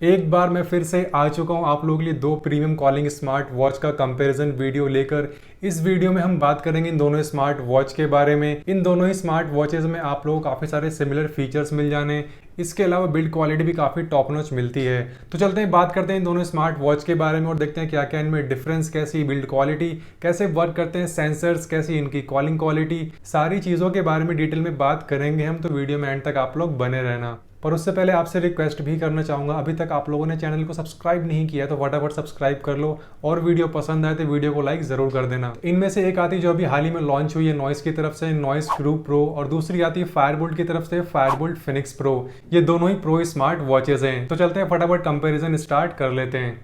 एक बार मैं फिर से आ चुका हूँ आप लोगों के लिए दो प्रीमियम कॉलिंग स्मार्ट वॉच का कंपैरिजन वीडियो लेकर। इस वीडियो में हम बात करेंगे इन दोनों स्मार्ट वॉच के बारे में। इन दोनों ही स्मार्ट वॉचेज में आप लोगों को काफ़ी सारे सिमिलर फीचर्स मिल जाने, इसके अलावा बिल्ड क्वालिटी भी काफ़ी टॉप नॉच मिलती है। तो चलते हैं बात करते हैं इन दोनों स्मार्ट वॉच के बारे में और देखते हैं क्या क्या इनमें डिफरेंस, कैसी बिल्ड क्वालिटी, कैसे वर्क करते हैं सेंसर्स, कैसी इनकी कॉलिंग क्वालिटी, सारी चीज़ों के बारे में डिटेल में बात करेंगे हम। तो वीडियो में एंड तक आप लोग बने रहना। पर उससे पहले आपसे रिक्वेस्ट भी करना चाहूँगा, अभी तक आप लोगों ने चैनल को सब्सक्राइब नहीं किया तो फटाफट सब्सक्राइब कर लो और वीडियो पसंद आए तो वीडियो को लाइक ज़रूर कर देना। इनमें से एक आती है जो अभी हाल ही में लॉन्च हुई है नॉइस की तरफ से, नॉइस ट्रू प्रो, और दूसरी आती है फायरबोल्ट की तरफ से, फायरबोल्ट फिनिक्स प्रो। ये दोनों ही प्रो स्मार्ट वॉचेज हैं। तो चलते हैं फटाफट कंपेरिजन स्टार्ट कर लेते हैं।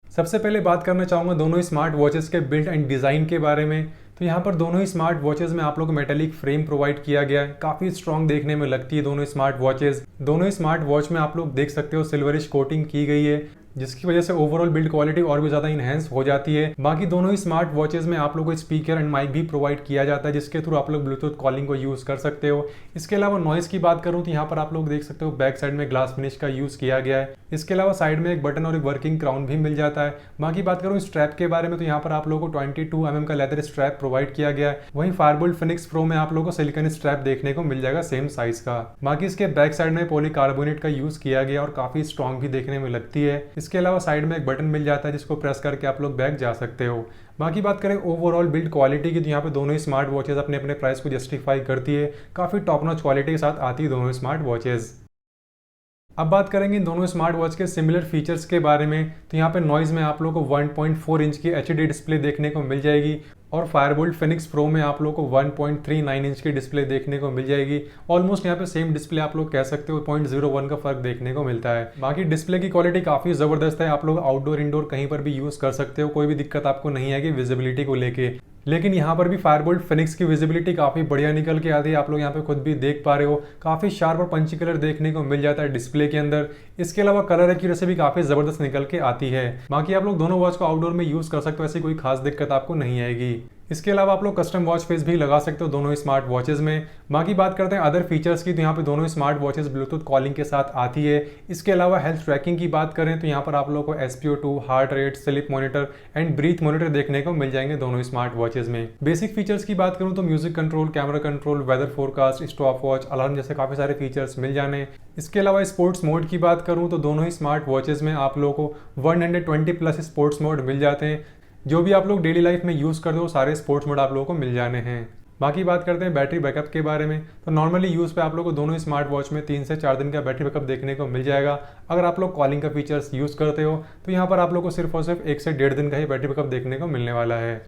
सबसे पहले बात करना चाहूँगा दोनों ही स्मार्ट वॉचेस के बिल्ड एंड डिज़ाइन के बारे में। तो यहाँ पर दोनों ही स्मार्ट वॉचेस में आप लोगों को मेटेलिक फ्रेम प्रोवाइड किया गया है, काफ़ी स्ट्रॉन्ग देखने में लगती है दोनों स्मार्ट वॉचेस। दोनों ही स्मार्ट वॉच में आप लोग देख सकते हो सिल्वरिश कोटिंग की गई है, जिसकी वजह से ओवरऑल बिल्ड क्वालिटी और भी ज़्यादा इनहेंस हो जाती है। बाकी दोनों ही स्मार्ट वॉचेस में आप लोगों को स्पीकर एंड माइक भी प्रोवाइड किया जाता है, जिसके थ्रू आप लोग ब्लूटूथ कॉलिंग को यूज़ कर सकते हो। इसके अलावा नॉइस की बात करूँ तो यहाँ पर आप लोग देख सकते हो बैक साइड में ग्लास फिनिश का यूज़ किया गया है। इसके अलावा साइड में एक बटन और एक वर्किंग क्राउन भी मिल जाता है। बाकी बात करूँ स्ट्रैप के बारे में तो यहाँ पर आप लोगों को 22 mm का लेदर स्ट्रैप प्रोवाइड किया गया है। वहीं फायरबोल्ट फिनिक्स प्रो में आप लोगों को सिलिकॉन स्ट्रैप देखने को मिल जाएगा सेम साइज का। बाकी इसके बैक साइड में पॉलीकार्बोनेट का यूज़ किया गया और काफ़ी स्ट्रॉन्ग भी देखने में लगती है। इसके अलावा साइड में एक बटन मिल जाता है जिसको प्रेस करके आप लोग बैक जा सकते हो। बाकी बात करें ओवरऑल बिल्ड क्वालिटी की तो यहाँ पे दोनों ही स्मार्ट वॉचेस अपने अपने प्राइस को जस्टिफाई करती है, काफ़ी टॉप नॉच क्वालिटी के साथ आती है दोनों स्मार्ट वॉचेस। अब बात करेंगे इन दोनों स्मार्ट वॉच के सिमिलर फीचर्स के बारे में। तो यहाँ पे नॉइज़ में आप लोगों को 1.4 इंच की एचडी डिस्प्ले देखने को मिल जाएगी और फायरबोल्ट फिनिक्स प्रो में आप लोगों को 1.39 इंच की डिस्प्ले देखने को मिल जाएगी। ऑलमोस्ट यहाँ पे सेम डिस्प्ले आप लोग कह सकते हो, 0.01 का फर्क देखने को मिलता है। बाकी डिस्प्ले की क्वालिटी काफ़ी ज़बरदस्त है, आप लोग आउटडोर इंडोर कहीं पर भी यूज़ कर सकते हो, कोई भी दिक्कत आपको नहीं आएगी विजिबिलिटी को लेके। लेकिन यहाँ पर भी फायरबोल्ट फिनिक्स की विजिबिलिटी काफ़ी बढ़िया निकल के आती है, आप लोग यहाँ पे खुद भी देख पा रहे हो, काफ़ी शार्प और पंची कलर देखने को मिल जाता है डिस्प्ले के अंदर। इसके अलावा कलर एक्यूरेसी भी काफ़ी ज़बरदस्त निकल के आती है। बाकी आप लोग दोनों वॉच को आउटडोर में यूज़ कर सकते हो, ऐसी कोई खास दिक्कत आपको नहीं आएगी। इसके अलावा आप लोग कस्टम वॉच फेस भी लगा सकते हो दोनों ही स्मार्ट वॉचेस में। बाकी बात करते हैं अदर फीचर्स की तो यहाँ पे दोनों ही स्मार्ट वॉचेस ब्लूटूथ कॉलिंग के साथ आती है। इसके अलावा हेल्थ ट्रैकिंग की बात करें तो यहाँ पर आप लोगों को SpO2, heart rate, sleep monitor and breath monitor देखने को मिल जाएंगे दोनों ही स्मार्ट वॉचेस में। बेसिक फीचर्स की बात करूँ तो music control, camera control, weather forecast, stopwatch, alarm जैसे काफ़ी सारे फीचर्स मिल जाने। इसके अलावा स्पोर्ट्स मोड की बात करूँ तो दोनों ही स्मार्ट वॉचेस में आप लोगों को 120+ स्पोर्ट्स मोड मिल जाते हैं। जो भी आप लोग डेली लाइफ में यूज़ करते हो सारे स्पोर्ट्स मोड आप लोगों को मिल जाने हैं। बाकी बात करते हैं बैटरी बैकअप के बारे में। तो नॉर्मली यूज़ पे आप लोगों को दोनों ही स्मार्ट वॉच में 3 से 4 दिन का बैटरी बैकअप देखने को मिल जाएगा। अगर आप लोग कॉलिंग का फीचर्स यूज़ करते हो तो यहाँ पर आप लोग को सिर्फ और सिर्फ 1 से 1.5 दिन का ही बैटरी बैकअप देखने को मिलने वाला है।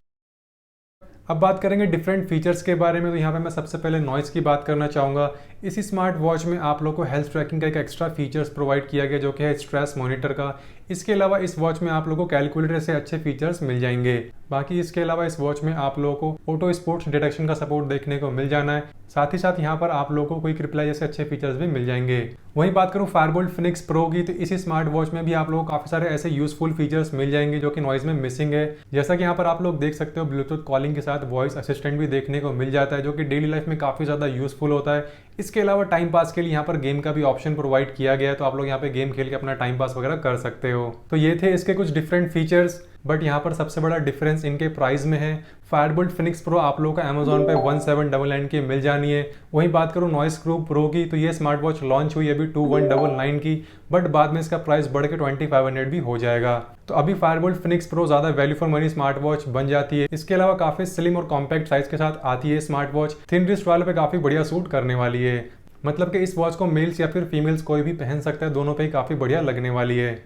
अब बात करेंगे डिफरेंट फीचर्स के बारे में। तो यहाँ पे मैं सबसे पहले नॉइज़ की बात करना चाहूँगा। इसी स्मार्ट वॉच में आप लोग को हेल्थ ट्रैकिंग का एक एक्स्ट्रा फीचर्स प्रोवाइड किया गया जो कि है स्ट्रेस मॉनिटर का। इसके अलावा इस वॉच में आप लोगों को कैलकुलेटर से अच्छे फीचर्स मिल जाएंगे। बाकी इसके अलावा इस वॉच में आप लोगों को ऑटो स्पोर्ट्स डिटेक्शन का सपोर्ट देखने को मिल जाना है। साथ ही साथ यहाँ पर आप लोगों को क्विक रिप्लाई जैसे अच्छे फीचर्स भी मिल जाएंगे। वहीं बात करूँ फायरबोल्ट फिनिक्स प्रो की तो इसी स्मार्ट वॉच में भी आप लोगों को काफ़ी सारे ऐसे यूजफुल फीचर्स मिल जाएंगे जो कि नॉइज़ में मिसिंग है। जैसा कि यहाँ पर आप लोग देख सकते हो ब्लूटूथ कॉलिंग के साथ वॉइस असिस्टेंट भी देखने को मिल जाता है जो कि डेली लाइफ में काफ़ी ज़्यादा यूजफुल होता है। इसके अलावा टाइम पास के लिए यहाँ पर गेम का भी ऑप्शन प्रोवाइड किया गया है, तो आप लोग यहाँ पे गेम खेल के अपना टाइम पास वगैरह कर सकते हो। तो ये थे इसके कुछ डिफरेंट फीचर्स, बट यहाँ पर सबसे बड़ा डिफरेंस इनके प्राइस में है। फायरबोल्ट फिनिक्स प्रो आप लोगों का अमेजोन पे 1799 की मिल जानी है। वहीं बात करूँ नॉइस क्रू प्रो की तो ये स्मार्ट वॉच लॉन्च हुई अभी 2199 की, बट बाद में इसका प्राइस बढ़ के 2500 भी हो जाएगा। तो अभी फायरबोल्ट फिनिक्स प्रो ज़्यादा value for money smart watch बन जाती है। इसके अलावा काफ़ी स्लिम और कॉम्पैक्ट साइज के साथ आती है स्मार्ट वॉच, थिन रिस्ट वाले पे काफ़ी बढ़िया सूट करने वाली है। मतलब कि इस वॉच को मेल्स या फिर फीमेल्स कोई भी पहन सकता है, दोनों पे ही काफ़ी बढ़िया लगने वाली है।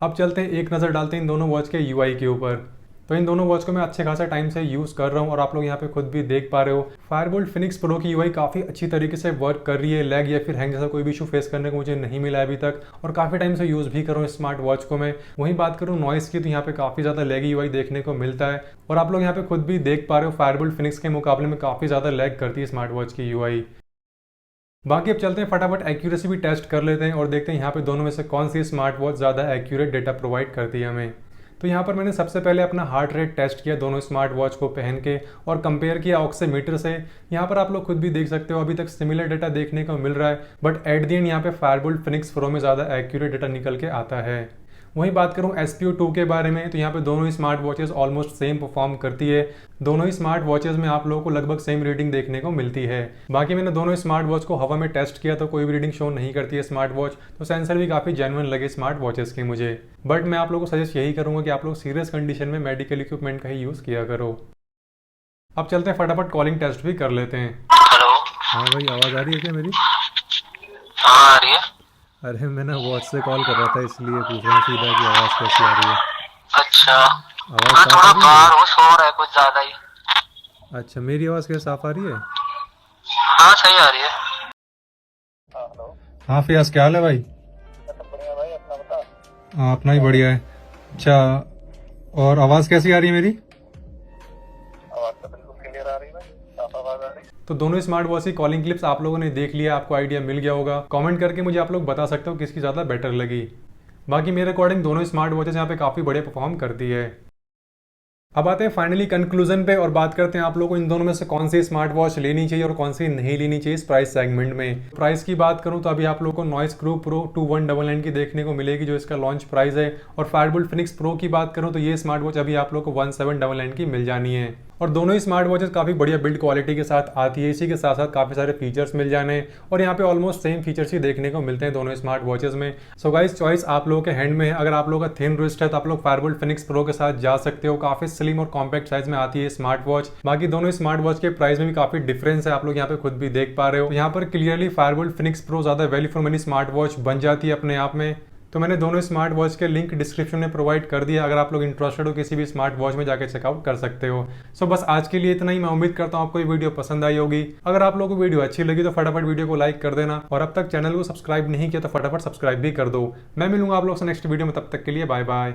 अब चलते हैं एक नज़र डालते हैं इन दोनों वॉच के यूआई के ऊपर। तो इन दोनों वॉच को मैं अच्छे खासा टाइम से यूज़ कर रहा हूँ और आप लोग यहाँ पे खुद भी देख पा रहे हो फायरबोल्ट फिनिक्स प्रो की यूआई काफ़ी अच्छी तरीके से वर्क कर रही है। लैग या फिर हैंग जैसा कोई भी इशू फेस करने को मुझे नहीं मिला अभी तक और काफ़ी टाइम से यूज़ भी कर रहा हूँ स्मार्ट वॉच को मैं। वहीं बात करूँ नॉइस की तो यहाँ पे काफ़ी ज़्यादा लैगी यूआई देखने को मिलता है और आप लोग यहाँ पे खुद भी देख पा रहे हो फायरबोल्ट फिनिक्स के मुकाबले में काफ़ी ज़्यादा लैग करती है स्मार्ट वॉच की यूआई। बाकी अब चलते हैं फटाफट एक्यूरेसी भी टेस्ट कर लेते हैं और देखते हैं यहाँ पे दोनों में से कौन सी स्मार्ट वॉच ज़्यादा एक्यूरेट डेटा प्रोवाइड करती है हमें। तो यहाँ पर मैंने सबसे पहले अपना हार्ट रेट टेस्ट किया दोनों स्मार्ट वॉच को पहन के और कंपेयर किया ऑक्सीमीटर से। यहाँ पर आप लोग खुद भी देख सकते हो अभी तक सिमिलर डेटा देखने को मिल रहा है, बट एट द एंड यहाँ पे फायरबोल्ट फिनिक्स प्रो में ज़्यादा एक्यूरेट डेटा निकल के आता है। वहीं बात करूं SPO2 के बारे में, तो यहाँ पे दोनों ही smart watches almost same perform करती है। दोनों ही स्मार्ट वॉचेस में आप लोगों को लगभग सेम रीडिंग देखने को मिलती है। बाकी मैंने दोनों स्मार्ट वॉच को हवा में टेस्ट किया तो कोई भी रीडिंग शो नहीं करती है स्मार्ट वॉच, तो सेंसर भी काफ़ी जेन्युइन लगे स्मार्ट वॉचेस के मुझे। बट मैं आप लोगों को सजेस्ट यही करूँगा कि आप लोग सीरियस कंडीशन में मेडिकल इक्विपमेंट का ही यूज़ किया करो। अब चलते हैं फटाफट कॉलिंग टेस्ट भी कर लेते हैं। हेलो। हाँ भाई, आवाज़ आ रही है क्या मेरी? हाँ आ रही है। अरे मैं ना वॉच से कॉल कर रहा था इसलिए पूछ रहा हूँ सीधा कि आवाज़ कैसी आ रही है। अच्छा। आवाज़ मैं साफ थोड़ा आ रही बाहर है? हूँ, शोर है कुछ ज्यादा ही। अच्छा, मेरी आवाज़ क्या साफ आ रही है? हाँ सही आ रही है। हाँ फियाज, क्या हाल है भाई? बढ़िया भाई, अपना बता। हाँ अपना ही बढ़िया है। अच्छा, और आवाज़ कैसी आ रही है मेरी? आवाज तो बिल्कुल क्लियर आ रही है भाई, साफ आवाज आ रही है। तो दोनों स्मार्ट वॉच की कॉलिंग क्लिप्स आप लोगों ने देख लिया, आपको आइडिया मिल गया होगा। कमेंट करके मुझे आप लोग बता सकते हो किसकी ज़्यादा बेटर लगी। बाकी मेरे अकॉर्डिंग दोनों स्मार्ट वॉचेस यहाँ पे काफ़ी बढ़िया परफॉर्म करती है। अब आते हैं फाइनली कंक्लूजन पे और बात करते हैं आप लोगों को इन दोनों में से कौन सी स्मार्ट वॉच लेनी चाहिए और कौन सी नहीं लेनी चाहिए इस प्राइस सेगमेंट में। प्राइस की बात करूं तो अभी आप लोगों को नॉइस क्रू प्रो 2199 की देखने को मिलेगी जो इसका लॉन्च प्राइस है, और फायरबोल्ट फिनिक्स प्रो की बात करूं तो ये स्मार्ट वॉच अभी आप लोगों को 1799 की मिल जानी है। और दोनों ही स्मार्ट वॉचेस काफ़ी बढ़िया बिल्ड क्वालिटी के साथ आती है, इसी के साथ साथ काफ़ी सारे फीचर्स मिल जाने, और यहाँ पे ऑलमोस्ट सेम फीचर्स ही देखने को मिलते हैं दोनों स्मार्ट वॉचेस में। सो गाइस, चॉइस आप लोगों के हैंड में है। अगर आप लोगों का थिन रिस्ट है तो आप लोग फायरबोल्ट फिनिक्स प्रो के साथ जा सकते हो, काफ़ी स्लिम और कॉम्पैक्ट साइज में आती है स्मार्ट वॉच। बाकी दोनों स्मार्ट वॉच के प्राइस में भी काफ़ी डिफरेंस है, आप लोग यहाँ पे खुद भी देख पा रहे हो। यहाँ पर क्लियरली फायरबोल्ट फिनिक्स प्रो ज़्यादा value for money smart watch बन जाती है अपने आप में। तो मैंने दोनों स्मार्ट वॉच के लिंक डिस्क्रिप्शन में प्रोवाइड कर दिया, अगर आप लोग इंटरेस्टेड हो किसी भी स्मार्ट वॉच में जाकर चेकआउट कर सकते हो। सो बस आज के लिए इतना ही। मैं उम्मीद करता हूँ आपको ये वीडियो पसंद आई होगी। अगर आप लोगों को वीडियो अच्छी लगी तो फटाफट वीडियो को लाइक कर देना, और अब तक चैनल को सब्सक्राइब नहीं किया तो फटाफट सब्सक्राइब भी कर दो। मैं मिलूंगा आप लोग से नेक्स्ट वीडियो में, तब तक के लिए बाय बाय।